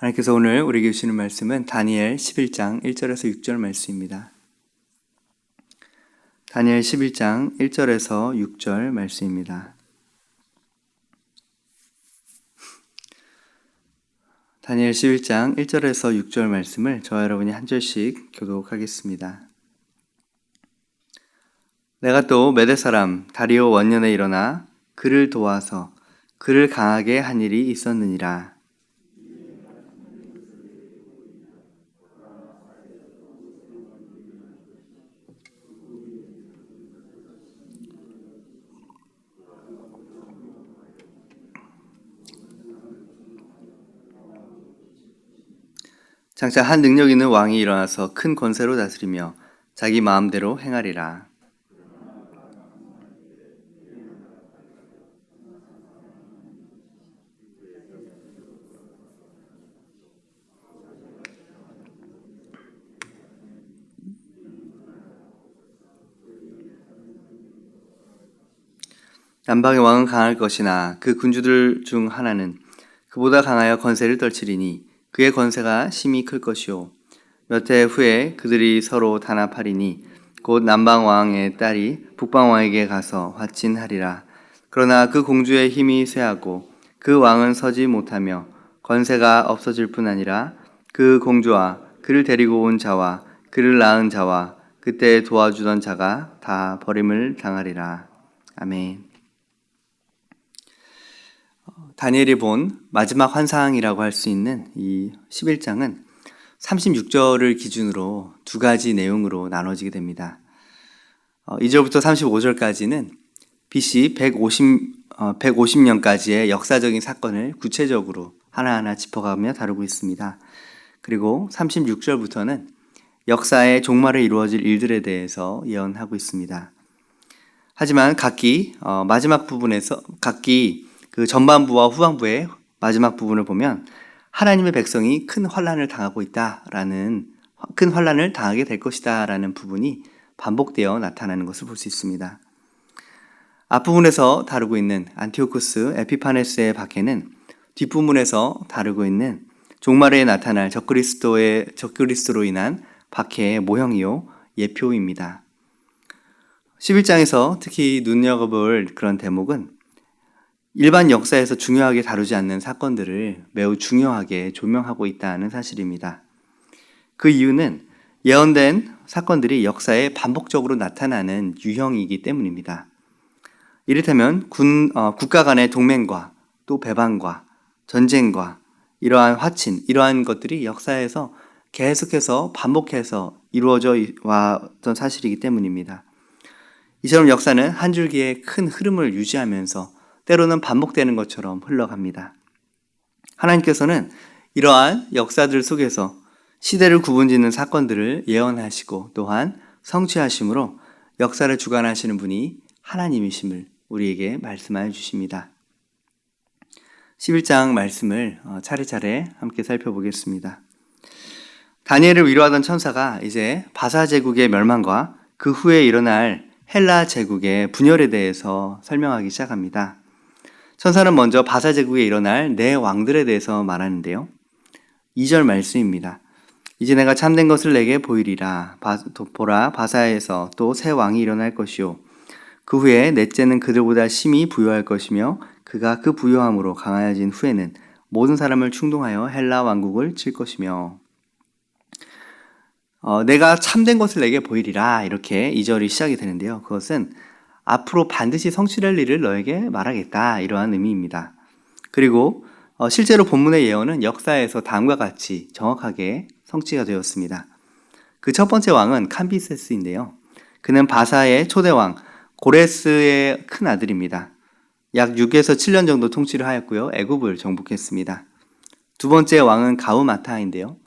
하나님께서 오늘 우리에게 주시는 말씀은 다니엘 11장 1절에서 6절 말씀입니다. 다니엘 11장 1절에서 6절 말씀입니다. 다니엘 11장 1절에서 6절 말씀을 저와 여러분이 한 절씩 교독하겠습니다. 내가 또 메대 사람 다리오 원년에 일어나 그를 도와서 그를 강하게 한 일이 있었느니라. 장차 한 능력 있는 왕이 일어나서 큰 권세로 다스리며 자기 마음대로 행하리라. 남방의 왕은 강할 것이나 그 군주들 중 하나는 그보다 강하여 권세를 떨치리니 그의 권세가 심히 클 것이요 몇 해 후에 그들이 서로 단합하리니 곧 남방 왕의 딸이 북방 왕에게 가서 화친하리라. 그러나 그 공주의 힘이 쇠하고 그 왕은 서지 못하며 권세가 없어질 뿐 아니라 그 공주와 그를 데리고 온 자와 그를 낳은 자와 그때 도와주던 자가 다 버림을 당하리라. 아멘. 다니엘이 본 마지막 환상이라고 할 수 있는 이 11장은 36절을 기준으로 두 가지 내용으로 나눠지게 됩니다. 2절부터 35절까지는 BC 150년까지의 역사적인 사건을 구체적으로 하나하나 짚어가며 다루고 있습니다. 그리고 36절부터는 역사의 종말에 이루어질 일들에 대해서 예언하고 있습니다. 하지만 각기 마지막 부분에서 각기 그 전반부와 후반부의 마지막 부분을 보면 하나님의 백성이 큰 환난을 당하고 있다라는, 큰 환난을 당하게 될 것이다라는 부분이 반복되어 나타나는 것을 볼 수 있습니다. 앞부분에서 다루고 있는 안티오쿠스 에피파네스의 박해는 뒷부분에서 다루고 있는 종말에 나타날 적그리스도로 인한 박해의 모형이요 예표입니다. 11장에서 특히 눈여겨볼 그런 대목은 일반 역사에서 중요하게 다루지 않는 사건들을 매우 중요하게 조명하고 있다는 사실입니다. 그 이유는 예언된 사건들이 역사에 반복적으로 나타나는 유형이기 때문입니다. 이를테면 국가 간의 동맹과 또 배반과 전쟁과 이러한 화친, 이러한 것들이 역사에서 계속해서 반복해서 이루어져 왔던 사실이기 때문입니다. 이처럼 역사는 한 줄기의 큰 흐름을 유지하면서 때로는 반복되는 것처럼 흘러갑니다. 하나님께서는 이러한 역사들 속에서 시대를 구분짓는 사건들을 예언하시고 또한 성취하심으로 역사를 주관하시는 분이 하나님이심을 우리에게 말씀하여 주십니다. 11장 말씀을 차례차례 함께 살펴보겠습니다. 다니엘을 위로하던 천사가 이제 바사 제국의 멸망과 그 후에 일어날 헬라 제국의 분열에 대해서 설명하기 시작합니다. 천사는 먼저 바사 제국에 일어날 네 왕들에 대해서 말하는데요. 2절 말씀입니다. 이제 내가 참된 것을 내게 보이리라. 보라, 바사에서 또 새 왕이 일어날 것이요 그 후에 넷째는 그들보다 심히 부요할 것이며 그가 그 부요함으로 강하여진 후에는 모든 사람을 충동하여 헬라 왕국을 칠 것이며 내가 참된 것을 내게 보이리라. 이렇게 2절이 시작이 되는데요. 그것은 앞으로 반드시 성취될 일을 너에게 말하겠다, 이러한 의미입니다. 그리고 실제로 본문의 예언은 역사에서 다음과 같이 정확하게 성취가 되었습니다. 그 첫 번째 왕은 캄비세스인데요. 그는 바사의 초대왕 고레스의 큰 아들입니다. 약 6에서 7년 정도 통치를 하였고요. 애굽을 정복했습니다. 두 번째 왕은 가우마타인데요.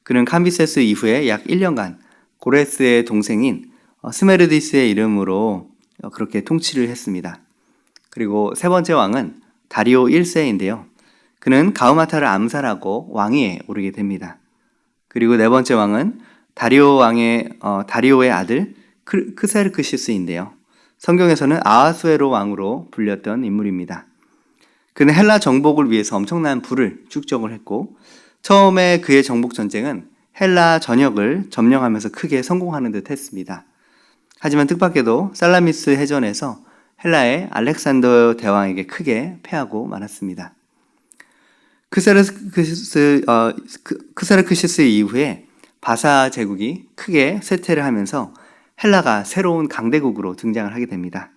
그는 캄비세스 이후에 약 1년간 고레스의 동생인 스메르디스의 이름으로 그렇게 통치를 했습니다. 그리고 세 번째 왕은 다리오 1세인데요. 그는 가우마타를 암살하고 왕위에 오르게 됩니다. 그리고 네 번째 왕은 다리오의 아들 크세르크시스인데요. 성경에서는 아하수에로 왕으로 불렸던 인물입니다. 그는 헬라 정복을 위해서 엄청난 부를 축적을 했고 처음에 그의 정복 전쟁은 헬라 전역을 점령하면서 크게 성공하는 듯 했습니다. 하지만 뜻밖에도 살라미스 해전에서 헬라의 알렉산더 대왕에게 크게 패하고 말았습니다. 크세르크시스 이후에 바사 제국이 크게 쇠퇴를 하면서 헬라가 새로운 강대국으로 등장을 하게 됩니다.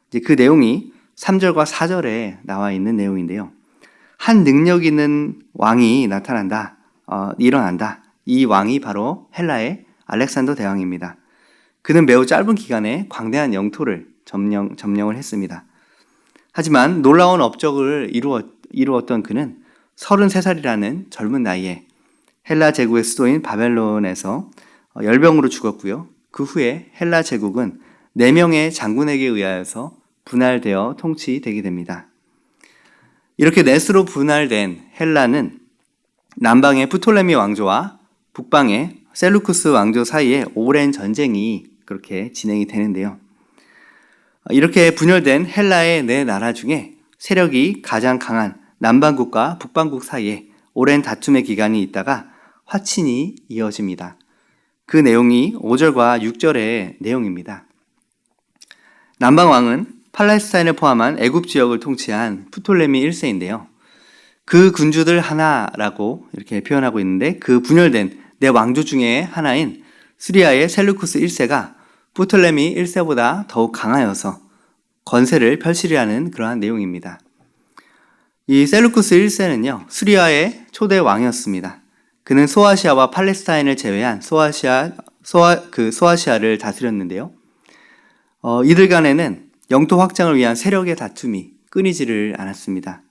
이제 그 내용이 3절과 4절에 나와 있는 내용인데요. 한 능력 있는 왕이 나타난다, 일어난다. 이 왕이 바로 헬라의 알렉산더 대왕입니다. 그는 매우 짧은 기간에 광대한 영토를 점령을 했습니다. 하지만 놀라운 업적을 이루었던 그는 33살이라는 젊은 나이에 헬라 제국의 수도인 바벨론에서 열병으로 죽었고요. 그 후에 헬라 제국은 4명의 장군에게 의하여서 분할되어 통치되게 됩니다. 이렇게 넷으로 분할된 헬라는 남방의 프톨레미 왕조와 북방의 셀루쿠스 왕조 사이에 오랜 전쟁이 그렇게 진행이 되는데요. 이렇게 분열된 헬라의 4나라 중에 세력이 가장 강한 남방국과 북방국 사이에 오랜 다툼의 기간이 있다가 화친이 이어집니다. 그 내용이 5절과 6절의 내용입니다. 남방왕은 팔레스타인을 포함한 애굽 지역을 통치한 프톨레미 1세인데요. 그 군주들 하나라고 이렇게 표현하고 있는데 그 분열된 4왕조 중에 하나인 시리아의 셀루쿠스 1세가 프톨레미 1세보다 더욱 강하여서 건세를 펼치려는 그러한 내용입니다. 이 셀루쿠스 1세는요, 시리아의 초대 왕이었습니다. 그는 소아시아와 팔레스타인을 제외한 소아시아를 다스렸는데요. 이들 간에는 영토 확장을 위한 세력의 다툼이 끊이지를 않았습니다.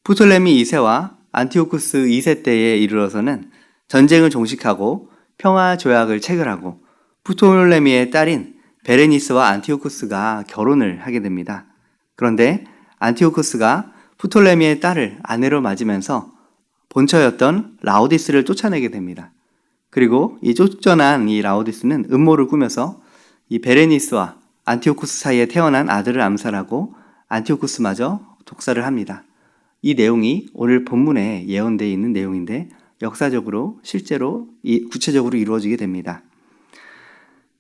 프톨레미 2세와 안티오쿠스 2세 때에 이르러서는 전쟁을 종식하고 평화 조약을 체결하고 프톨레미의 딸인 베레니스와 안티오쿠스가 결혼을 하게 됩니다. 그런데 안티오쿠스가 프톨레미의 딸을 아내로 맞으면서 본처였던 라오디스를 쫓아내게 됩니다. 그리고 이 쫓겨난 이 라오디스는 음모를 꾸며서 이 베레니스와 안티오쿠스 사이에 태어난 아들을 암살하고 안티오쿠스마저 독살을 합니다. 이 내용이 오늘 본문에 예언되어 있는 내용인데 역사적으로 실제로 구체적으로 이루어지게 됩니다.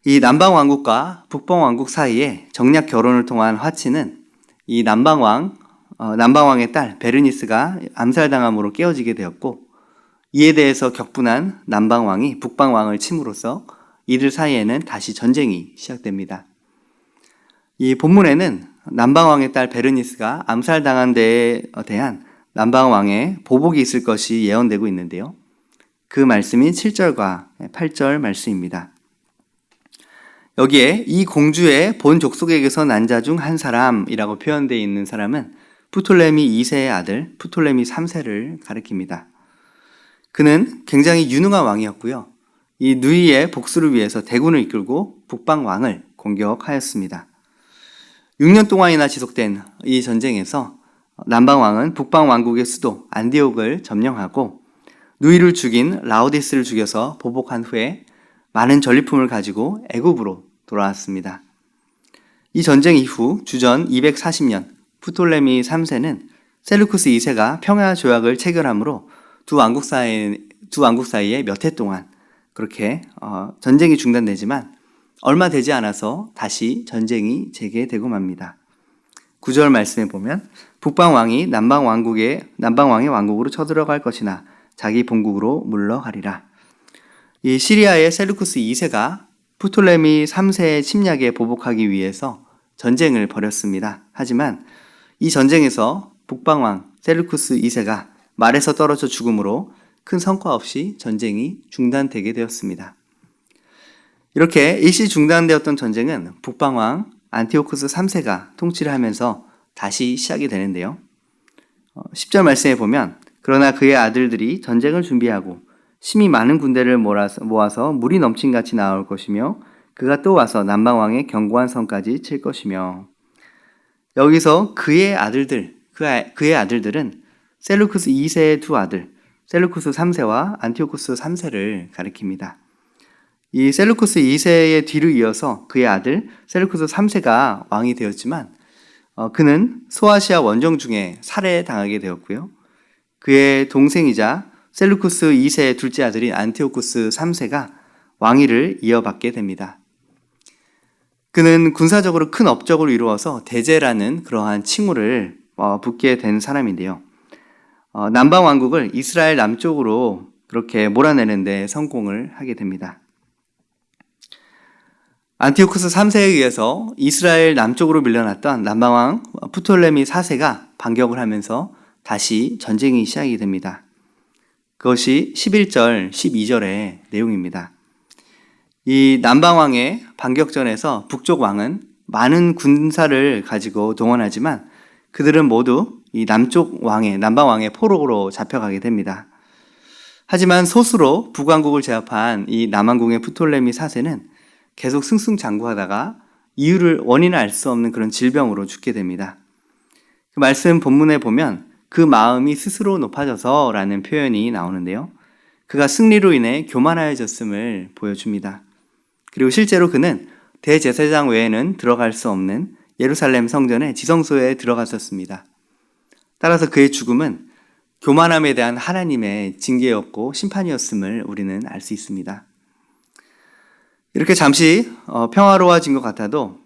이 남방왕국과 북방왕국 사이에 정략 결혼을 통한 화친은 이 남방왕의 딸 베르니스가 암살당함으로 깨어지게 되었고, 이에 대해서 격분한 남방왕이 북방왕을 침으로써 이들 사이에는 다시 전쟁이 시작됩니다. 이 본문에는 남방왕의 딸 베르니스가 암살당한 데에 대한 남방왕의 보복이 있을 것이 예언되고 있는데요. 그 말씀인 7절과 8절 말씀입니다. 여기에 이 공주의 본 족속에게서 난 자 중 한 사람이라고 표현되어 있는 사람은 프톨레미 2세의 아들 프톨레미 3세를 가리킵니다. 그는 굉장히 유능한 왕이었고요. 이 누이의 복수를 위해서 대군을 이끌고 북방 왕을 공격하였습니다. 6년 동안이나 지속된 이 전쟁에서 남방 왕은 북방 왕국의 수도 안디옥을 점령하고 누이를 죽인 라오디스를 죽여서 보복한 후에 많은 전리품을 가지고 애굽으로 돌아왔습니다. 이 전쟁 이후 주전 240년 프톨레미 3세는 셀루쿠스 2세가 평화 조약을 체결함으로 두 왕국 사이에 몇 해 동안 그렇게 전쟁이 중단되지만 얼마 되지 않아서 다시 전쟁이 재개되고 맙니다. 9절 말씀에 보면 북방왕이 남방왕의 왕국으로 쳐들어갈 것이나 자기 본국으로 물러가리라. 이 시리아의 셀루쿠스 2세가 프톨레미 3세의 침략에 보복하기 위해서 전쟁을 벌였습니다. 하지만 이 전쟁에서 북방왕 셀루쿠스 2세가 말에서 떨어져 죽음으로 큰 성과 없이 전쟁이 중단되게 되었습니다. 이렇게 일시 중단되었던 전쟁은 북방왕 안티오쿠스 3세가 통치를 하면서 다시 시작이 되는데요. 10절 말씀에 보면 그러나 그의 아들들이 전쟁을 준비하고 심히 많은 군대를 모아서 물이 넘친같이 나올 것이며 그가 또 와서 남방왕의 견고한 성까지 칠 것이며, 여기서 그의 아들들은 셀루쿠스 2세의 두 아들 셀루쿠스 3세와 안티오쿠스 3세를 가리킵니다. 이 셀루쿠스 2세의 뒤를 이어서 그의 아들 셀루쿠스 3세가 왕이 되었지만 그는 소아시아 원정 중에 살해당하게 되었고요. 그의 동생이자 셀루쿠스 2세의 둘째 아들인 안티오쿠스 3세가 왕위를 이어받게 됩니다. 그는 군사적으로 큰 업적을 이루어서 대제라는 그러한 칭호를 붙게 된 사람인데요. 남방 왕국을 이스라엘 남쪽으로 그렇게 몰아내는 데 성공을 하게 됩니다. 안티오쿠스 3세에 의해서 이스라엘 남쪽으로 밀려났던 남방왕 프톨레미 4세가 반격을 하면서 다시 전쟁이 시작이 됩니다. 그것이 11절, 12절의 내용입니다. 이 남방왕의 반격전에서 북쪽 왕은 많은 군사를 가지고 동원하지만 그들은 모두 이 남방왕의 포로로 잡혀가게 됩니다. 하지만 소수로 북왕국을 제압한 이 남왕국의 프톨레미 4세는 계속 승승장구하다가 원인을 알 수 없는 그런 질병으로 죽게 됩니다. 그 말씀 본문에 보면 그 마음이 스스로 높아져서 라는 표현이 나오는데요. 그가 승리로 인해 교만하여졌음을 보여줍니다. 그리고 실제로 그는 대제사장 외에는 들어갈 수 없는 예루살렘 성전의 지성소에 들어갔었습니다. 따라서 그의 죽음은 교만함에 대한 하나님의 징계였고 심판이었음을 우리는 알 수 있습니다. 이렇게 잠시 평화로워진 것 같아도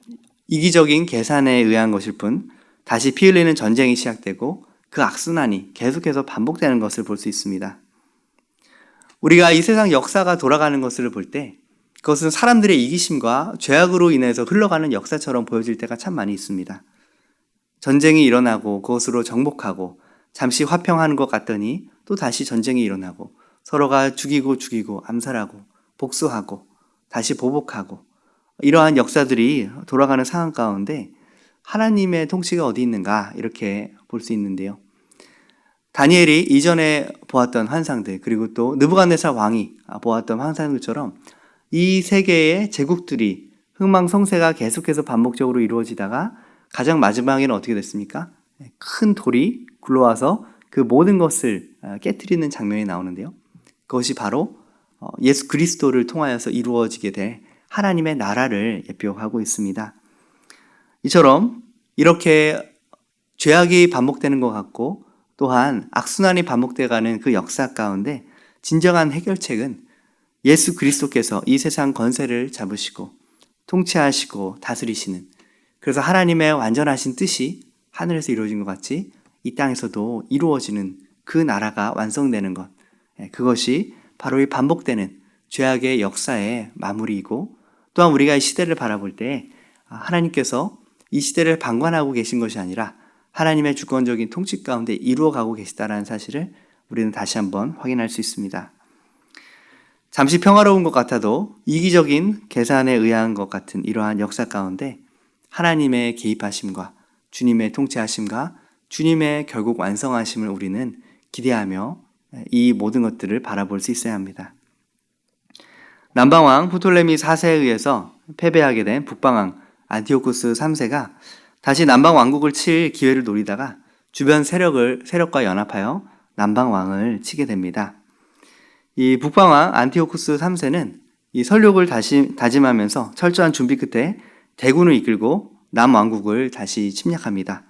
이기적인 계산에 의한 것일 뿐 다시 피 흘리는 전쟁이 시작되고 그 악순환이 계속해서 반복되는 것을 볼 수 있습니다. 우리가 이 세상 역사가 돌아가는 것을 볼 때 그것은 사람들의 이기심과 죄악으로 인해서 흘러가는 역사처럼 보여질 때가 참 많이 있습니다. 전쟁이 일어나고 그것으로 정복하고 잠시 화평하는 것 같더니 또 다시 전쟁이 일어나고 서로가 죽이고 암살하고 복수하고 다시 보복하고 이러한 역사들이 돌아가는 상황 가운데 하나님의 통치가 어디 있는가 이렇게 볼 수 있는데요. 다니엘이 이전에 보았던 환상들 그리고 또 느부갓네살 왕이 보았던 환상들처럼 이 세계의 제국들이 흥망성쇠가 계속해서 반복적으로 이루어지다가 가장 마지막에는 어떻게 됐습니까? 큰 돌이 굴러와서 그 모든 것을 깨트리는 장면이 나오는데요. 그것이 바로 예수 그리스도를 통하여서 이루어지게 될 하나님의 나라를 예표하고 있습니다. 이처럼 이렇게 죄악이 반복되는 것 같고 또한 악순환이 반복돼가는 그 역사 가운데 진정한 해결책은 예수 그리스도께서 이 세상 권세를 잡으시고 통치하시고 다스리시는, 그래서 하나님의 완전하신 뜻이 하늘에서 이루어진 것 같이 이 땅에서도 이루어지는 그 나라가 완성되는 것, 그것이 바로 이 반복되는 죄악의 역사의 마무리이고, 또한 우리가 이 시대를 바라볼 때 하나님께서 이 시대를 방관하고 계신 것이 아니라 하나님의 주권적인 통치 가운데 이루어가고 계시다라는 사실을 우리는 다시 한번 확인할 수 있습니다. 잠시 평화로운 것 같아도 이기적인 계산에 의한 것 같은 이러한 역사 가운데 하나님의 개입하심과 주님의 통치하심과 주님의 결국 완성하심을 우리는 기대하며 이 모든 것들을 바라볼 수 있어야 합니다. 남방왕 프톨레미 4세에 의해서 패배하게 된 북방왕 안티오쿠스 3세가 다시 남방왕국을 칠 기회를 노리다가 주변 세력과 연합하여 남방왕을 치게 됩니다. 이 북방왕 안티오쿠스 3세는 이 설욕을 다짐하면서 철저한 준비 끝에 대군을 이끌고 남왕국을 다시 침략합니다.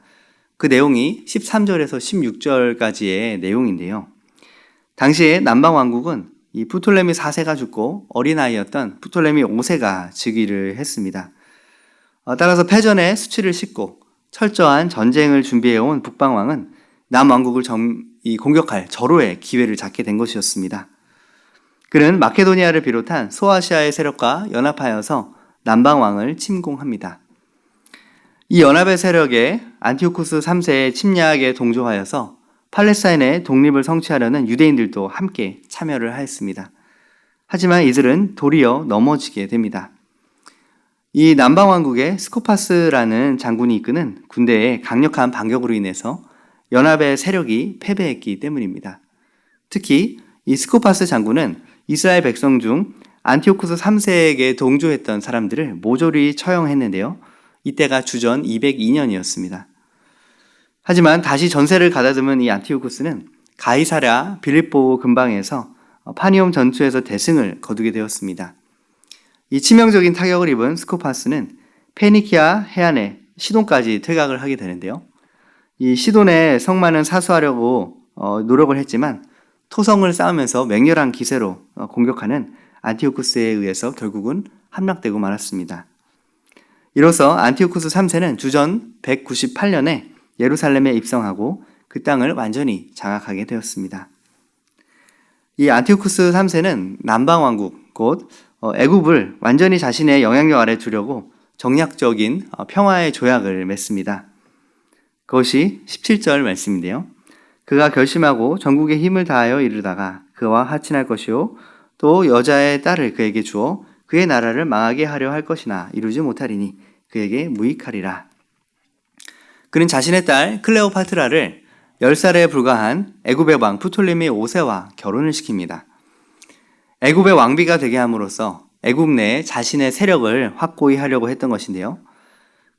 그 내용이 13절에서 16절까지의 내용인데요. 당시에 남방왕국은 이 프톨레미 4세가 죽고 어린아이였던 프톨레미 5세가 즉위를 했습니다. 따라서 패전의 수치를 싣고 철저한 전쟁을 준비해온 북방왕은 남왕국을 공격할 절호의 기회를 잡게 된 것이었습니다. 그는 마케도니아를 비롯한 소아시아의 세력과 연합하여서 남방왕을 침공합니다. 이 연합의 세력에 안티오쿠스 3세의 침략에 동조하여서 팔레스타인의 독립을 성취하려는 유대인들도 함께 참여를 하였습니다. 하지만 이들은 도리어 넘어지게 됩니다. 이 남방왕국의 스코파스라는 장군이 이끄는 군대의 강력한 반격으로 인해서 연합의 세력이 패배했기 때문입니다. 특히 이 스코파스 장군은 이스라엘 백성 중 안티오쿠스 3세에게 동조했던 사람들을 모조리 처형했는데요. 이때가 주전 202년이었습니다. 하지만 다시 전세를 가다듬은 이 안티오쿠스는 가이사랴 빌립보 근방에서 파니움 전투에서 대승을 거두게 되었습니다. 이 치명적인 타격을 입은 스코파스는 페니키아 해안에 시돈까지 퇴각을 하게 되는데요. 이 시돈에 성만은 사수하려고 노력을 했지만 토성을 쌓으면서 맹렬한 기세로 공격하는 안티오쿠스에 의해서 결국은 함락되고 말았습니다. 이로써 안티오쿠스 3세는 주전 198년에 예루살렘에 입성하고 그 땅을 완전히 장악하게 되었습니다. 이 안티오쿠스 3세는 남방왕국 곧 애굽을 완전히 자신의 영향력 아래 두려고 정략적인 평화의 조약을 맺습니다. 그것이 17절 말씀인데요. 그가 결심하고 전국에 힘을 다하여 이르다가 그와 하친할 것이요 또 여자의 딸을 그에게 주어 그의 나라를 망하게 하려 할 것이나 이루지 못하리니 그에게 무익하리라. 그는 자신의 딸 클레오파트라를 10살에 불과한 애굽의 왕 프톨레미 5세와 결혼을 시킵니다. 애굽의 왕비가 되게 함으로써 애굽 내에 자신의 세력을 확고히 하려고 했던 것인데요.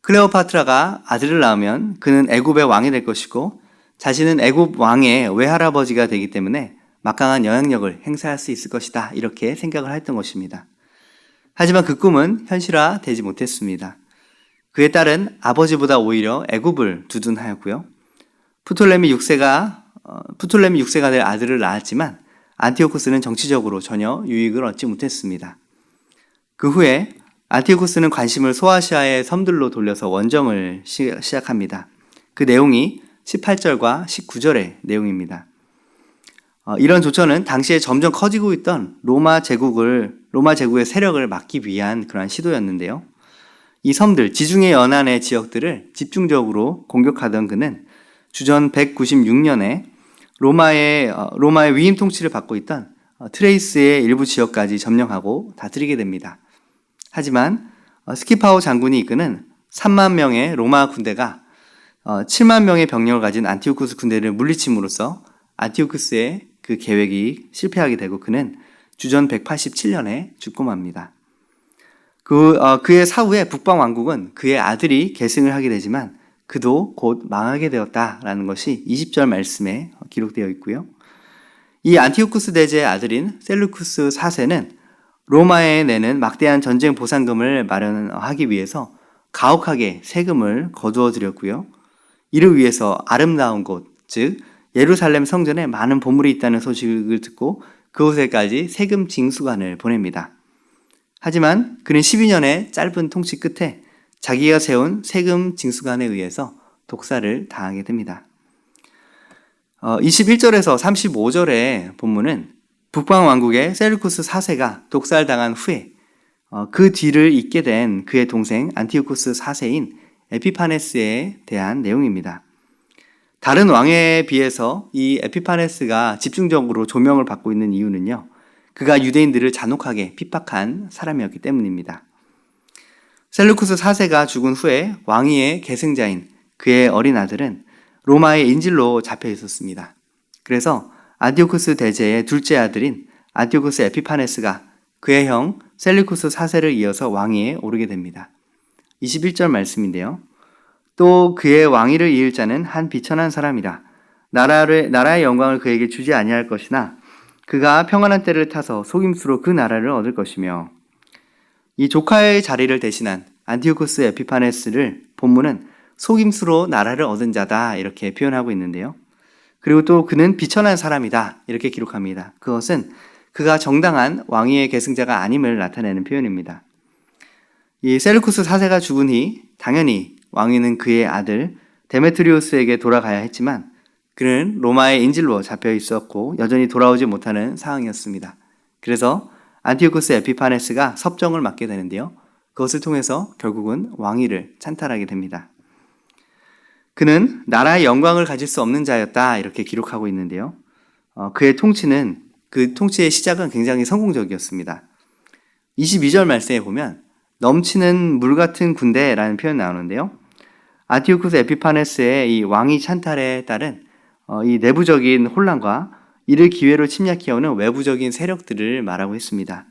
클레오파트라가 아들을 낳으면 그는 애굽의 왕이 될 것이고 자신은 애굽 왕의 외할아버지가 되기 때문에 막강한 영향력을 행사할 수 있을 것이다. 이렇게 생각을 했던 것입니다. 하지만 그 꿈은 현실화되지 못했습니다. 그의 딸은 아버지보다 오히려 애굽을 두둔하였고요. 프톨레미 6세가 될 아들을 낳았지만 안티오쿠스는 정치적으로 전혀 유익을 얻지 못했습니다. 그 후에 안티오쿠스는 관심을 소아시아의 섬들로 돌려서 원정을 시작합니다. 그 내용이 18절과 19절의 내용입니다. 이런 조처는 당시에 점점 커지고 있던 로마 제국의 세력을 막기 위한 그러한 시도였는데요. 이 섬들, 지중해 연안의 지역들을 집중적으로 공격하던 그는 주전 196년에 로마의 위임 통치를 받고 있던 트레이스의 일부 지역까지 점령하고 다스리게 됩니다. 하지만 스키파오 장군이 이끄는 3만 명의 로마 군대가 7만 명의 병력을 가진 안티오쿠스 군대를 물리침으로써 안티오쿠스의 그 계획이 실패하게 되고 그는 주전 187년에 죽고 맙니다. 그의 사후에 북방 왕국은 그의 아들이 계승을 하게 되지만 그도 곧 망하게 되었다라는 것이 20절 말씀에 기록되어 있고요. 이 안티오쿠스 대제의 아들인 셀루쿠스 4세는 로마에 내는 막대한 전쟁 보상금을 마련하기 위해서 가혹하게 세금을 거두어 드렸고요. 이를 위해서 아름다운 곳, 즉 예루살렘 성전에 많은 보물이 있다는 소식을 듣고 그곳에까지 세금 징수관을 보냅니다. 하지만 그는 12년의 짧은 통치 끝에 자기가 세운 세금 징수관에 의해서 독사를 당하게 됩니다. 21절에서 35절의 본문은 북방 왕국의 셀루쿠스 4세가 독살당한 후에 그 뒤를 잇게 된 그의 동생 안티오쿠스 4세인 에피파네스에 대한 내용입니다. 다른 왕에 비해서 이 에피파네스가 집중적으로 조명을 받고 있는 이유는요. 그가 유대인들을 잔혹하게 핍박한 사람이었기 때문입니다. 셀루쿠스 4세가 죽은 후에 왕위의 계승자인 그의 어린 아들은 로마의 인질로 잡혀 있었습니다. 그래서 안티오쿠스 대제의 둘째 아들인 안티오쿠스 에피파네스가 그의 형 셀루쿠스 4세를 이어서 왕위에 오르게 됩니다. 21절 말씀인데요. 또 그의 왕위를 이을 자는 한 비천한 사람이라 나라의 영광을 그에게 주지 아니할 것이나 그가 평안한 때를 타서 속임수로 그 나라를 얻을 것이며 이 조카의 자리를 대신한 안티오쿠스 에피파네스를 본문은 속임수로 나라를 얻은 자다 이렇게 표현하고 있는데요. 그리고 또 그는 비천한 사람이다 이렇게 기록합니다. 그것은 그가 정당한 왕위의 계승자가 아님을 나타내는 표현입니다. 이 셀루쿠스 4세가 죽은 뒤 당연히 왕위는 그의 아들 데메트리우스에게 돌아가야 했지만 그는 로마의 인질로 잡혀 있었고 여전히 돌아오지 못하는 상황이었습니다. 그래서 안티오쿠스 에피파네스가 섭정을 맡게 되는데요. 그것을 통해서 결국은 왕위를 찬탈하게 됩니다. 그는 나라의 영광을 가질 수 없는 자였다 이렇게 기록하고 있는데요. 그 통치의 시작은 굉장히 성공적이었습니다. 22절 말씀에 보면 넘치는 물 같은 군대라는 표현이 나오는데요. 안티오쿠스 에피파네스의 이 왕위 찬탈에 따른 이 내부적인 혼란과 이를 기회로 침략해오는 외부적인 세력들을 말하고 있습니다.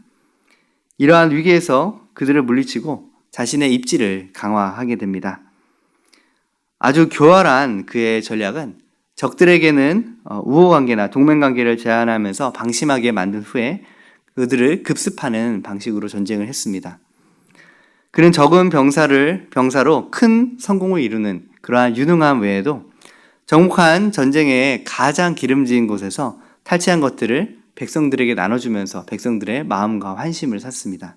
이러한 위기에서 그들을 물리치고 자신의 입지를 강화하게 됩니다. 아주 교활한 그의 전략은 적들에게는 우호관계나 동맹관계를 제한하면서 방심하게 만든 후에 그들을 급습하는 방식으로 전쟁을 했습니다. 그는 적은 병사로 큰 성공을 이루는 그러한 유능함 외에도 정복한 전쟁의 가장 기름진 곳에서 탈취한 것들을 백성들에게 나눠주면서 백성들의 마음과 환심을 샀습니다.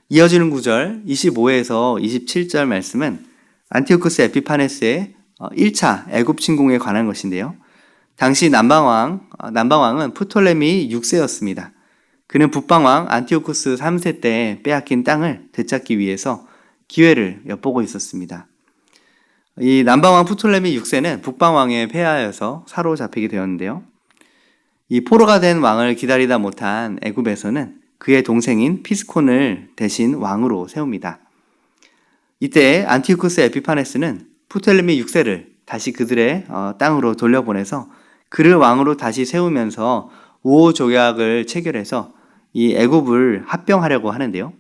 이어지는 구절 25에서 27절 말씀은 안티오쿠스 에피파네스의 1차 애굽 침공에 관한 것인데요. 당시 남방왕은 프톨레미 6세였습니다. 그는 북방왕 안티오쿠스 3세 때 빼앗긴 땅을 되찾기 위해서 기회를 엿보고 있었습니다. 이 남방왕 프톨레미 6세는 북방왕에 패하여서 사로잡히게 되었는데요. 이 포로가 된 왕을 기다리다 못한 애굽에서는 그의 동생인 피스콘을 대신 왕으로 세웁니다. 이때 안티오쿠스 에피파네스는 프톨레미 6세를 다시 그들의 땅으로 돌려보내서 그를 왕으로 다시 세우면서 우호조약을 체결해서 이 애굽을 합병하려고 하는데요.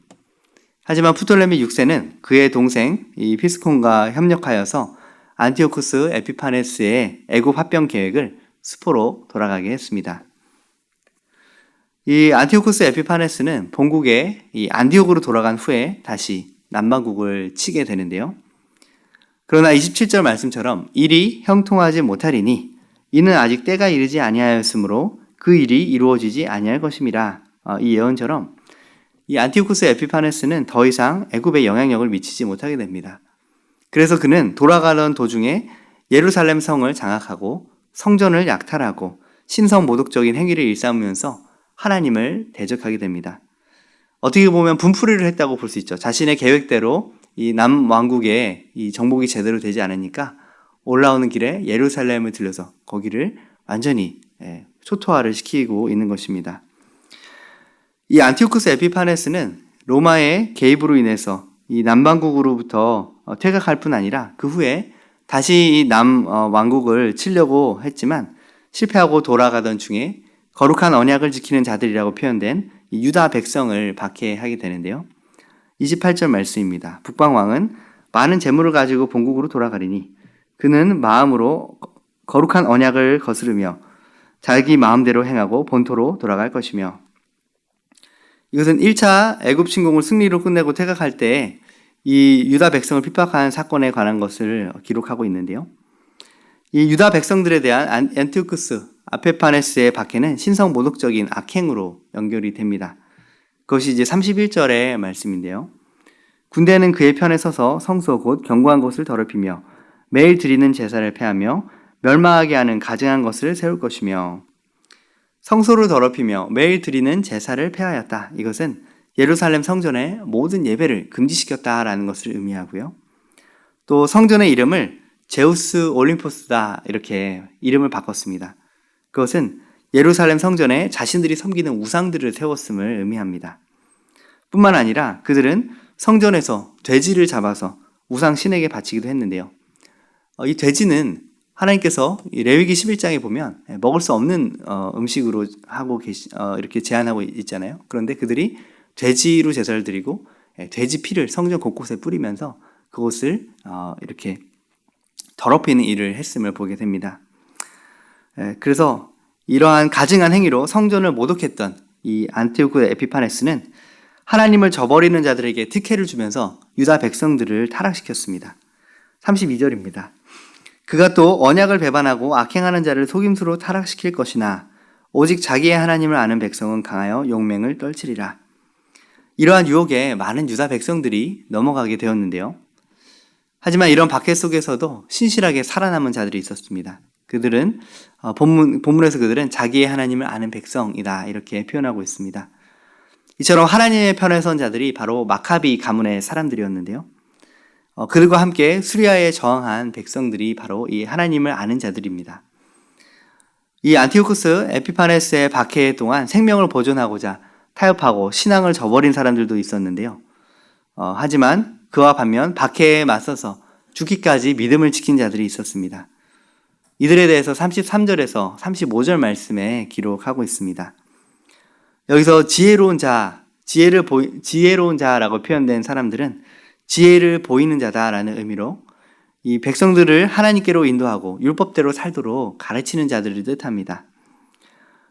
하지만 프톨레미 6세는 그의 동생 이 피스콘과 협력하여서 안티오쿠스 에피파네스의 애굽 합병 계획을 수포로 돌아가게 했습니다. 이 안티오쿠스 에피파네스는 본국에 이 안디옥으로 돌아간 후에 다시 남방국을 치게 되는데요. 그러나 27절 말씀처럼 일이 형통하지 못하리니 이는 아직 때가 이르지 아니하였으므로 그 일이 이루어지지 아니할 것임이라. 이 예언처럼 이 안티오쿠스 에피파네스는 더 이상 애굽에 영향력을 미치지 못하게 됩니다. 그래서 그는 돌아가던 도중에 예루살렘 성을 장악하고 성전을 약탈하고 신성 모독적인 행위를 일삼으면서 하나님을 대적하게 됩니다. 어떻게 보면 분풀이를 했다고 볼 수 있죠. 자신의 계획대로 이 남왕국의 이 정복이 제대로 되지 않으니까 올라오는 길에 예루살렘을 들려서 거기를 완전히 초토화를 시키고 있는 것입니다. 이 안티오쿠스 에피파네스는 로마의 개입으로 인해서 이 남반국으로부터 퇴각할 뿐 아니라 그 후에 다시 이 남왕국을 치려고 했지만 실패하고 돌아가던 중에 거룩한 언약을 지키는 자들이라고 표현된 이 유다 백성을 박해하게 되는데요. 28절 말씀입니다. 북방왕은 많은 재물을 가지고 본국으로 돌아가리니 그는 마음으로 거룩한 언약을 거스르며 자기 마음대로 행하고 본토로 돌아갈 것이며. 이것은 1차 애굽 침공을 승리로 끝내고 퇴각할 때 이 유다 백성을 핍박한 사건에 관한 것을 기록하고 있는데요. 이 유다 백성들에 대한 안티오쿠스 에피파네스의 박해는 신성 모독적인 악행으로 연결이 됩니다. 그것이 이제 31절의 말씀인데요. 군대는 그의 편에 서서 성소 곧 견고한 곳을 더럽히며 매일 드리는 제사를 폐하며 멸망하게 하는 가증한 것을 세울 것이며. 성소를 더럽히며 매일 드리는 제사를 폐하였다. 이것은 예루살렘 성전의 모든 예배를 금지시켰다라는 것을 의미하고요. 또 성전의 이름을 제우스 올림포스다 이렇게 이름을 바꿨습니다. 그것은 예루살렘 성전에 자신들이 섬기는 우상들을 세웠음을 의미합니다. 뿐만 아니라 그들은 성전에서 돼지를 잡아서 우상 신에게 바치기도 했는데요. 이 돼지는 하나님께서 레위기 11장에 보면 먹을 수 없는 음식으로 하고 이렇게 제한하고 있잖아요. 그런데 그들이 돼지로 제사를 드리고 돼지 피를 성전 곳곳에 뿌리면서 그곳을 이렇게 더럽히는 일을 했음을 보게 됩니다. 그래서 이러한 가증한 행위로 성전을 모독했던 이 안티오쿠스 에피파네스는 하나님을 저버리는 자들에게 특혜를 주면서 유다 백성들을 타락시켰습니다. 32절입니다. 그가 또 언약을 배반하고 악행하는 자를 속임수로 타락시킬 것이나 오직 자기의 하나님을 아는 백성은 강하여 용맹을 떨치리라. 이러한 유혹에 많은 유다 백성들이 넘어가게 되었는데요. 하지만 이런 박해 속에서도 신실하게 살아남은 자들이 있었습니다. 그들은 본문에서 그들은 자기의 하나님을 아는 백성이다 이렇게 표현하고 있습니다. 이처럼 하나님의 편에 선 자들이 바로 마카비 가문의 사람들이었는데요. 그들과 함께 수리아에 저항한 백성들이 바로 이 하나님을 아는 자들입니다. 이 안티오쿠스 에피파네스의 박해 동안 생명을 보존하고자 타협하고 신앙을 저버린 사람들도 있었는데요. 하지만 그와 반면 박해에 맞서서 죽기까지 믿음을 지킨 자들이 있었습니다. 이들에 대해서 33절에서 35절 말씀에 기록하고 있습니다. 여기서 지혜로운 자라고 표현된 사람들은 지혜를 보이는 자다라는 의미로 이 백성들을 하나님께로 인도하고 율법대로 살도록 가르치는 자들을 뜻합니다.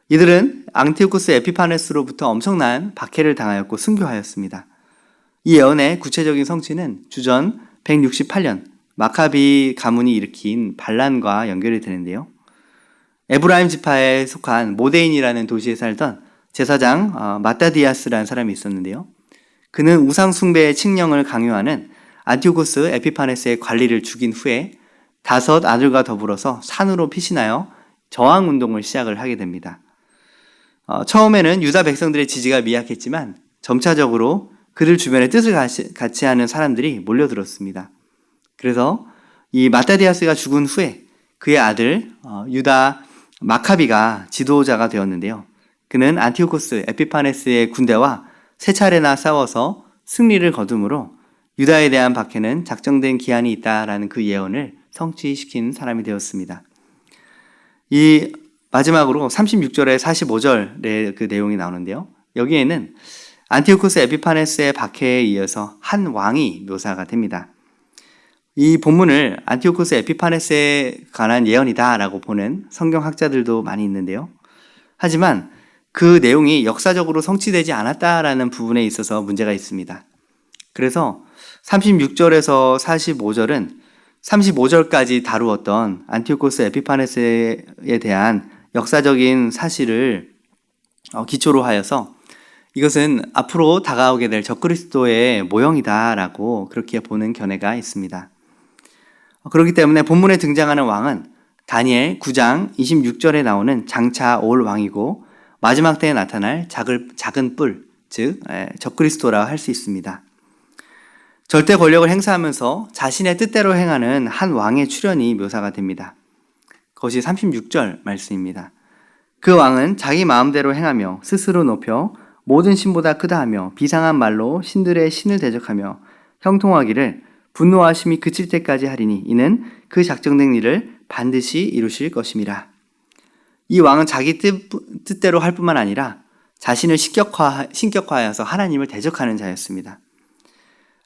이들은 안티오쿠스 에피파네스로부터 엄청난 박해를 당하였고 순교하였습니다. 이 예언의 구체적인 성취는 주전 168년 마카비 가문이 일으킨 반란과 연결이 되는데요. 에브라임 지파에 속한 모데인이라는 도시에 살던 제사장 마따디아스라는 사람이 있었는데요. 그는 우상 숭배의 칙령을 강요하는 안티오코스 에피파네스의 관리를 죽인 후에 5 아들과 더불어서 산으로 피신하여 저항 운동을 시작을 하게 됩니다. 처음에는 유다 백성들의 지지가 미약했지만 점차적으로 그들 주변에 뜻을 같이 하는 사람들이 몰려들었습니다. 그래서 이 마따디아스가 죽은 후에 그의 아들 유다 마카비가 지도자가 되었는데요. 그는 안티오코스 에피파네스의 군대와 3차례나 싸워서 승리를 거두므로 유다에 대한 박해는 작정된 기한이 있다라는 그 예언을 성취시킨 사람이 되었습니다. 이 마지막으로 36절에 45절의 그 내용이 나오는데요. 여기에는 안티오코스 에피파네스의 박해에 이어서 한 왕이 묘사가 됩니다. 이 본문을 안티오코스 에피파네스에 관한 예언이다라고 보는 성경학자들도 많이 있는데요. 하지만 그 내용이 역사적으로 성취되지 않았다라는 부분에 있어서 문제가 있습니다. 그래서 36절에서 45절은 35절까지 다루었던 안티오코스 에피파네스에 대한 역사적인 사실을 기초로 하여서 이것은 앞으로 다가오게 될 적그리스도의 모형이다라고 그렇게 보는 견해가 있습니다. 그렇기 때문에 본문에 등장하는 왕은 다니엘 9장 26절에 나오는 장차 올 왕이고 마지막 때에 나타날 작은 뿔, 즉 적그리스도라 할 수 있습니다. 절대 권력을 행사하면서 자신의 뜻대로 행하는 한 왕의 출현이 묘사가 됩니다. 그것이 36절 말씀입니다. 그 왕은 자기 마음대로 행하며 스스로 높여 모든 신보다 크다 하며 비상한 말로 신들의 신을 대적하며 형통하기를 분노하심이 그칠 때까지 하리니 이는 그 작정된 일을 반드시 이루실 것임이라. 이 왕은 자기 뜻대로 할 뿐만 아니라 자신을 신격화하여서 하나님을 대적하는 자였습니다.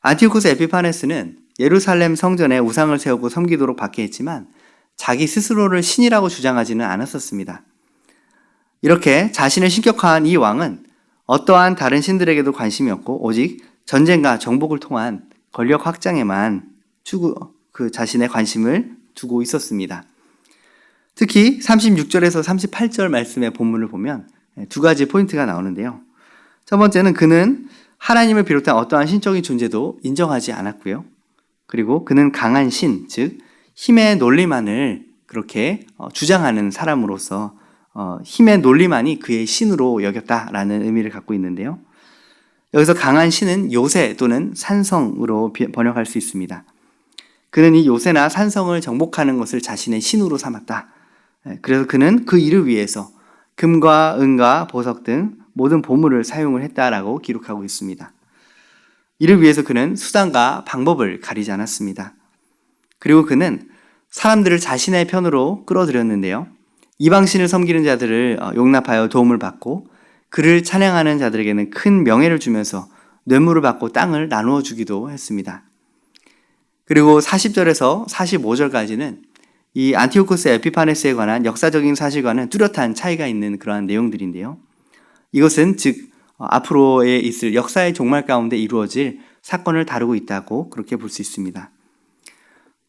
안티오코스 에피파네스는 예루살렘 성전에 우상을 세우고 섬기도록 박해했지만 자기 스스로를 신이라고 주장하지는 않았었습니다. 이렇게 자신을 신격화한 이 왕은 어떠한 다른 신들에게도 관심이 없고 오직 전쟁과 정복을 통한 권력 확장에만 자신의 관심을 두고 있었습니다. 특히 36절에서 38절 말씀의 본문을 보면 2가지 포인트가 나오는데요. 첫 번째는 그는 하나님을 비롯한 어떠한 신적인 존재도 인정하지 않았고요. 그리고 그는 강한 신, 즉 힘의 논리만을 그렇게 주장하는 사람으로서 힘의 논리만이 그의 신으로 여겼다라는 의미를 갖고 있는데요. 여기서 강한 신은 요새 또는 산성으로 번역할 수 있습니다. 그는 이 요새나 산성을 정복하는 것을 자신의 신으로 삼았다. 그래서 그는 그 일을 위해서 금과 은과 보석 등 모든 보물을 사용을 했다라고 기록하고 있습니다. 이를 위해서 그는 수단과 방법을 가리지 않았습니다. 그리고 그는 사람들을 자신의 편으로 끌어들였는데요. 이방신을 섬기는 자들을 용납하여 도움을 받고 그를 찬양하는 자들에게는 큰 명예를 주면서 뇌물을 받고 땅을 나누어 주기도 했습니다. 그리고 40절에서 45절까지는 이 안티오코스 에피파네스에 관한 역사적인 사실과는 뚜렷한 차이가 있는 그러한 내용들인데요. 이것은 즉 앞으로에 있을 역사의 종말 가운데 이루어질 사건을 다루고 있다고 그렇게 볼 수 있습니다.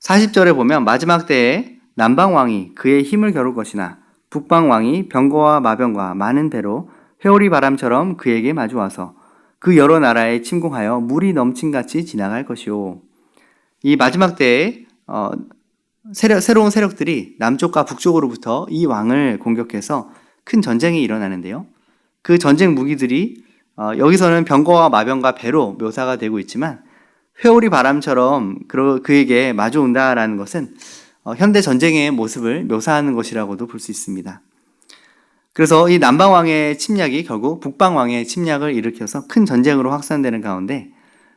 40절에 보면 마지막 때에 남방왕이 그의 힘을 겨룰 것이나 북방왕이 병거와 마병과 많은 배로 회오리 바람처럼 그에게 마주와서 그 여러 나라에 침공하여 물이 넘친같이 지나갈 것이요. 이 마지막 때에 새로운 세력들이 남쪽과 북쪽으로부터 이 왕을 공격해서 큰 전쟁이 일어나는데요. 그 전쟁 무기들이 여기서는 병거와 마병과 배로 묘사가 되고 있지만 회오리 바람처럼 그에게 마주온다라는 것은 현대 전쟁의 모습을 묘사하는 것이라고도 볼 수 있습니다. 그래서 이 남방왕의 침략이 결국 북방왕의 침략을 일으켜서 큰 전쟁으로 확산되는 가운데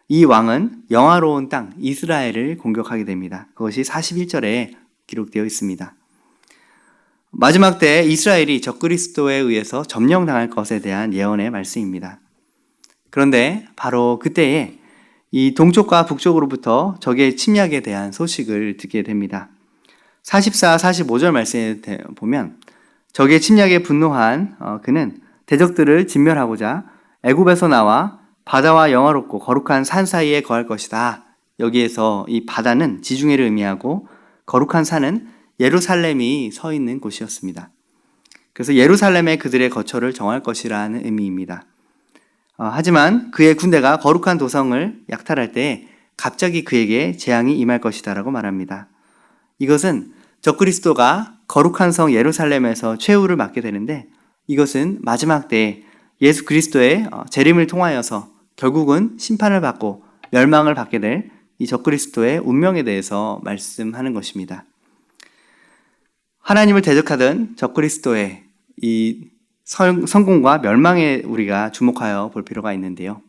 이 왕은 영화로운 땅 이스라엘을 공격하게 됩니다. 그것이 41절에 기록되어 있습니다. 마지막 때에 이스라엘이 적그리스도에 의해서 점령당할 것에 대한 예언의 말씀입니다. 그런데 바로 그때에 이 동쪽과 북쪽으로부터 적의 침략에 대한 소식을 듣게 됩니다. 44, 45절 말씀에 보면 적의 침략에 분노한 그는 대적들을 진멸하고자 애굽에서 나와 바다와 영화롭고 거룩한 산 사이에 거할 것이다. 여기에서 이 바다는 지중해를 의미하고 거룩한 산은 예루살렘이 서 있는 곳이었습니다. 그래서 예루살렘에 그들의 거처를 정할 것이라는 의미입니다. 하지만 그의 군대가 거룩한 도성을 약탈할 때 갑자기 그에게 재앙이 임할 것이다라고 말합니다. 이것은 적그리스도가 거룩한 성 예루살렘에서 최후를 맞게 되는데, 이것은 마지막 때에 예수 그리스도의 재림을 통하여서 결국은 심판을 받고 멸망을 받게 될 이 적그리스도의 운명에 대해서 말씀하는 것입니다. 하나님을 대적하던 적그리스도의 이 성공과 멸망에 우리가 주목하여 볼 필요가 있는데요.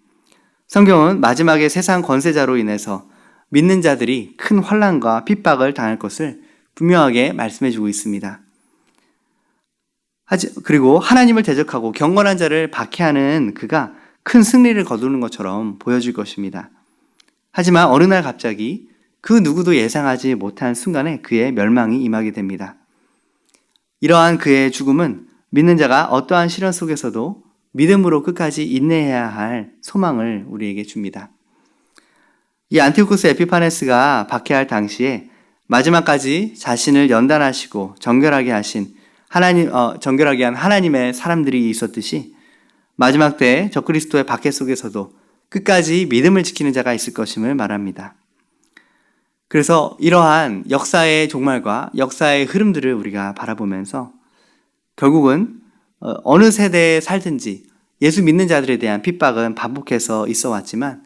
성경은 마지막에 세상 권세자로 인해서 믿는 자들이 큰 환난과 핍박을 당할 것을 분명하게 말씀해주고 있습니다. 그리고 하나님을 대적하고 경건한 자를 박해하는 그가 큰 승리를 거두는 것처럼 보여질 것입니다. 하지만 어느 날 갑자기 그 누구도 예상하지 못한 순간에 그의 멸망이 임하게 됩니다. 이러한 그의 죽음은 믿는 자가 어떠한 시련 속에서도 믿음으로 끝까지 인내해야 할 소망을 우리에게 줍니다. 이 안티오쿠스 에피파네스가 박해할 당시에 마지막까지 자신을 연단하시고 정결하게 한 하나님의 사람들이 있었듯이 마지막 때 적그리스도의 박해 속에서도 끝까지 믿음을 지키는 자가 있을 것임을 말합니다. 그래서 이러한 역사의 종말과 역사의 흐름들을 우리가 바라보면서 결국은 어느 세대에 살든지 예수 믿는 자들에 대한 핍박은 반복해서 있어 왔지만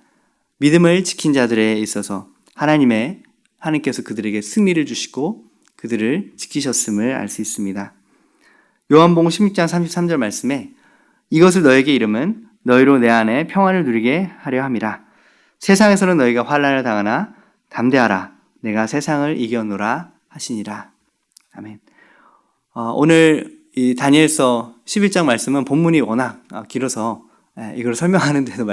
믿음을 지킨 자들에 있어서 하나님께서 그들에게 승리를 주시고 그들을 지키셨음을 알 수 있습니다. 요한복음 16장 33절 말씀에 이것을 너에게 이름은 너희로 내 안에 평안을 누리게 하려 함이라. 세상에서는 너희가 환난을 당하나 담대하라. 내가 세상을 이겨노라 하시니라. 아멘. 오늘 이 다니엘서 11장 말씀은 본문이 워낙 길어서 이걸 설명하는데도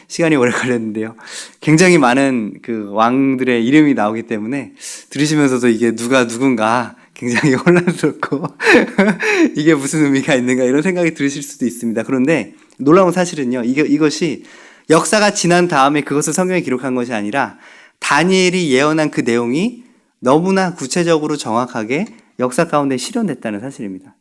시간이 오래 걸렸는데요. 굉장히 많은 그 왕들의 이름이 나오기 때문에 들으시면서도 이게 누가 누군가 굉장히 혼란스럽고 이게 무슨 의미가 있는가 이런 생각이 들으실 수도 있습니다. 그런데 놀라운 사실은요, 이것이 역사가 지난 다음에 그것을 성경에 기록한 것이 아니라 다니엘이 예언한 그 내용이 너무나 구체적으로 정확하게 역사 가운데 실현됐다는 사실입니다.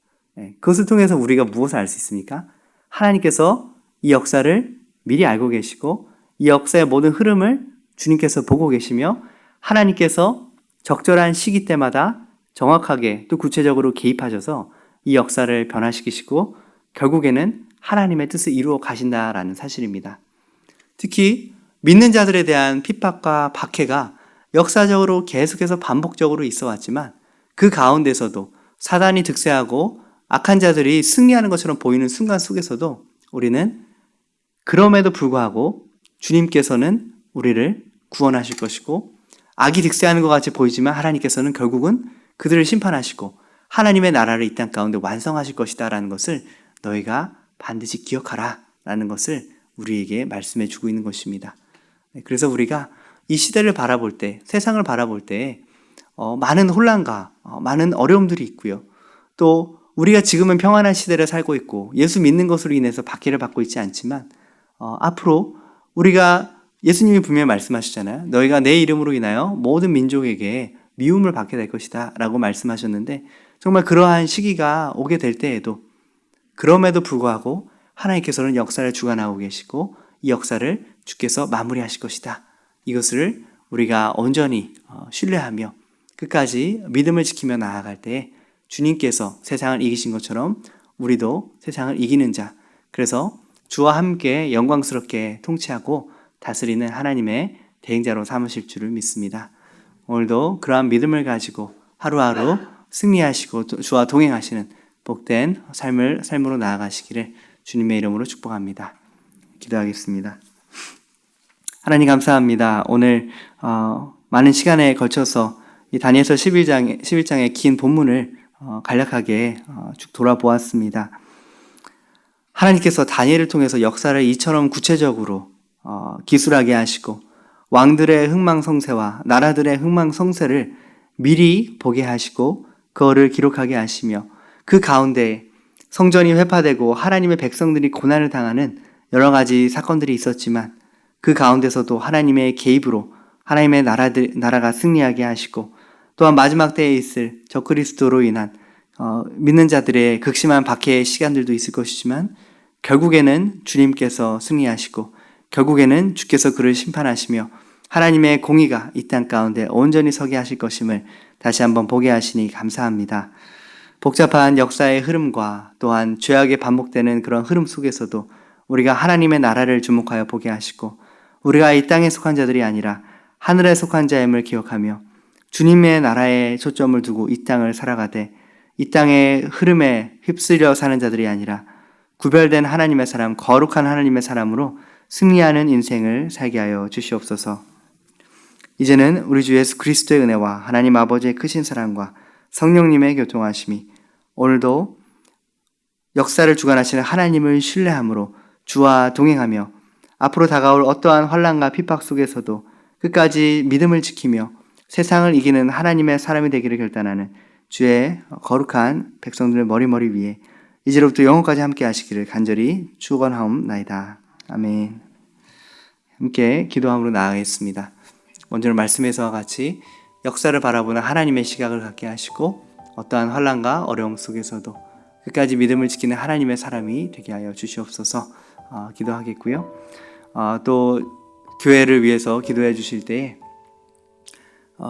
그것을 통해서 우리가 무엇을 알 수 있습니까? 하나님께서 이 역사를 미리 알고 계시고 이 역사의 모든 흐름을 주님께서 보고 계시며 하나님께서 적절한 시기 때마다 정확하게 또 구체적으로 개입하셔서 이 역사를 변화시키시고 결국에는 하나님의 뜻을 이루어 가신다라는 사실입니다. 특히 믿는 자들에 대한 핍박과 박해가 역사적으로 계속해서 반복적으로 있어 왔지만 그 가운데서도 사단이 득세하고 악한 자들이 승리하는 것처럼 보이는 순간 속에서도 우리는 그럼에도 불구하고 주님께서는 우리를 구원하실 것이고 악이 득세하는 것 같이 보이지만 하나님께서는 결국은 그들을 심판하시고 하나님의 나라를 이 땅 가운데 완성하실 것이다 라는 것을 너희가 반드시 기억하라 라는 것을 우리에게 말씀해 주고 있는 것입니다. 그래서 우리가 이 시대를 바라볼 때, 세상을 바라볼 때 많은 혼란과 많은 어려움들이 있고요. 또 우리가 지금은 평안한 시대를 살고 있고 예수 믿는 것으로 인해서 박해를 받고 있지 않지만 앞으로 우리가 예수님이 분명히 말씀하셨잖아요. 너희가 내 이름으로 인하여 모든 민족에게 미움을 받게 될 것이다 라고 말씀하셨는데 정말 그러한 시기가 오게 될 때에도 그럼에도 불구하고 하나님께서는 역사를 주관하고 계시고 이 역사를 주께서 마무리하실 것이다. 이것을 우리가 온전히 신뢰하며 끝까지 믿음을 지키며 나아갈 때 주님께서 세상을 이기신 것처럼 우리도 세상을 이기는 자, 그래서 주와 함께 영광스럽게 통치하고 다스리는 하나님의 대행자로 삼으실 줄을 믿습니다. 오늘도 그러한 믿음을 가지고 하루하루 승리하시고 주와 동행하시는 복된 삶으로 나아가시기를 주님의 이름으로 축복합니다. 기도하겠습니다. 하나님 감사합니다. 오늘 많은 시간에 걸쳐서 이 다니엘서 11장의 긴 본문을 간략하게 쭉 돌아보았습니다. 하나님께서 다니엘을 통해서 역사를 이처럼 구체적으로 기술하게 하시고 왕들의 흥망성쇠와 나라들의 흥망성쇠를 미리 보게 하시고 그거를 기록하게 하시며 그 가운데 성전이 회파되고 하나님의 백성들이 고난을 당하는 여러 가지 사건들이 있었지만 그 가운데서도 하나님의 개입으로 하나님의 나라가 승리하게 하시고 또한 마지막 때에 있을 적그리스도로 인한 믿는 자들의 극심한 박해의 시간들도 있을 것이지만 결국에는 주님께서 승리하시고 결국에는 주께서 그를 심판하시며 하나님의 공의가 이 땅 가운데 온전히 서게 하실 것임을 다시 한번 보게 하시니 감사합니다. 복잡한 역사의 흐름과 또한 죄악에 반복되는 그런 흐름 속에서도 우리가 하나님의 나라를 주목하여 보게 하시고 우리가 이 땅에 속한 자들이 아니라 하늘에 속한 자임을 기억하며 주님의 나라에 초점을 두고 이 땅을 살아가되 이 땅의 흐름에 휩쓸려 사는 자들이 아니라 구별된 하나님의 사람, 거룩한 하나님의 사람으로 승리하는 인생을 살게 하여 주시옵소서. 이제는 우리 주 예수 그리스도의 은혜와 하나님 아버지의 크신 사랑과 성령님의 교통하심이 오늘도 역사를 주관하시는 하나님을 신뢰함으로 주와 동행하며 앞으로 다가올 어떠한 환난과 핍박 속에서도 끝까지 믿음을 지키며 세상을 이기는 하나님의 사람이 되기를 결단하는 주의 거룩한 백성들의 머리 위에 이제로부터 영원까지 함께 하시기를 간절히 축원하옵나이다. 아멘. 함께 기도함으로 나아가겠습니다. 먼저 말씀에서와 같이 역사를 바라보는 하나님의 시각을 갖게 하시고 어떠한 환난과 어려움 속에서도 끝까지 믿음을 지키는 하나님의 사람이 되게 하여 주시옵소서. 기도하겠고요. 또 교회를 위해서 기도해 주실 때에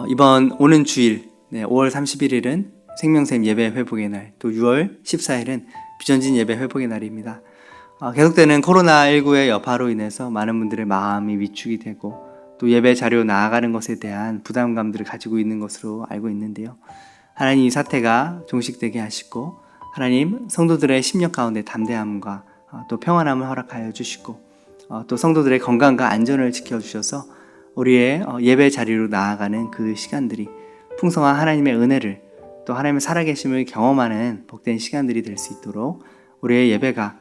이번 오는 주일 5월 31일은 생명샘 예배 회복의 날, 또 6월 14일은 비전진 예배 회복의 날입니다. 계속되는 코로나19의 여파로 인해서 많은 분들의 마음이 위축이 되고 또 예배 자료 나아가는 것에 대한 부담감들을 가지고 있는 것으로 알고 있는데요. 하나님 이 사태가 종식되게 하시고 하나님 성도들의 심령 가운데 담대함과 또 평안함을 허락하여 주시고 또 성도들의 건강과 안전을 지켜주셔서 우리의 예배 자리로 나아가는 그 시간들이 풍성한 하나님의 은혜를 또 하나님의 살아계심을 경험하는 복된 시간들이 될 수 있도록 우리의 예배가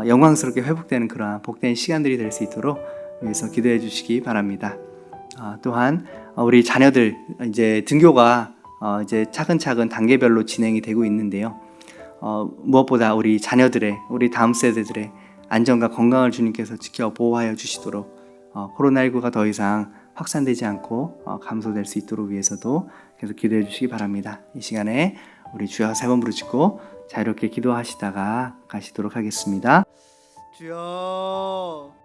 영광스럽게 회복되는 그러한 복된 시간들이 될 수 있도록 위해서 기도해 주시기 바랍니다. 또한 우리 자녀들 이제 등교가 이제 차근차근 단계별로 진행이 되고 있는데요. 무엇보다 우리 자녀들의 우리 다음 세대들의 안전과 건강을 주님께서 지켜 보호하여 주시도록 코로나19가 더 이상 확산되지 않고 감소될 수 있도록 위해서도 계속 기도해 주시기 바랍니다. 이 시간에 우리 주여 3번 부르짖고 자유롭게 기도하시다가 가시도록 하겠습니다. 주여